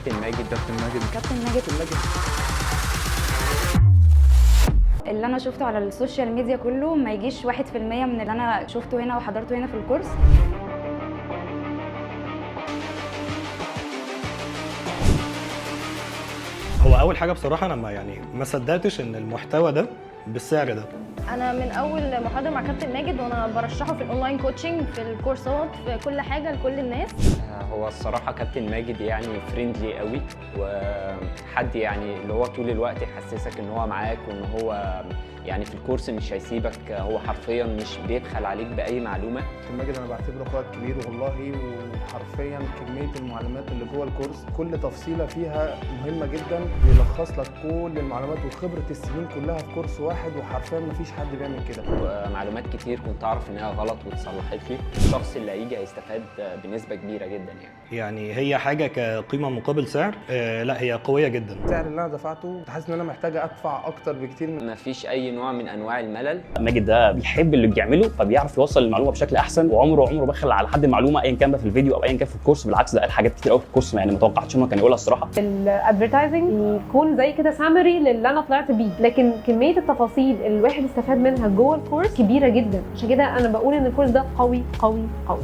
كابتن ماجد. اللي انا شفته على السوشيال ميديا كله ما يجيش 1% من اللي انا شفته هنا وحضرته هنا في الكورس. هو اول حاجه بصراحه انا ما صدقتش ان المحتوى ده بالسعر ده. انا من اول محاضره مع كابتن ماجد وانا برشحه في الاونلاين كوتشنج، في الكورسات، في كل حاجه لكل الناس. هو الصراحه كابتن ماجد يعني فريندلي قوي، وحد يعني اللي هو طول الوقت يحسسك ان هو معاك، وان هو يعني في الكورس مش هيسيبك، هو حرفيا مش بيبخل عليك باي معلومه. كابتن ماجد انا بعتبره قائد كبير والله، وحرفيا كميه المعلومات اللي جوه الكورس كل تفصيله فيها مهمه جدا، بيلخص لك كل المعلومات وخبره السنين كلها في كورس واحد، وحرفيا مفيش حد بيعمل كده. معلومات كتير كنت اعرف انها غلط واتصلحت لي. الشخص اللي هيجي هيستفاد بنسبه كبيره جدا يعني هي حاجه كقيمه مقابل سعر، لا هي قويه جدا. السعر اللي انا دفعته كنت حاسس ان انا محتاجه ادفع اكتر بكتير. مفيش اي نوع من انواع الملل. ماجد ده بيحب اللي بيعمله، فبيعرف يوصل المعلومه بشكل احسن، وعمره بخل على حد المعلومه ايا كان بقى في الفيديو او ايا كان في الكورس. بالعكس ده قال حاجات كتير قوي في الكورس يعني ما توقعتش انه كان يقولها الصراحه. الادفرتايزنج يكون زي كده سامري للي انا طلعت بيه، لكن كميه التفاصيل اللي الواحد استفاد منها جوه الكورس كبيره جدا. عشان كده انا بقول ان الكورس ده قوي قوي قوي.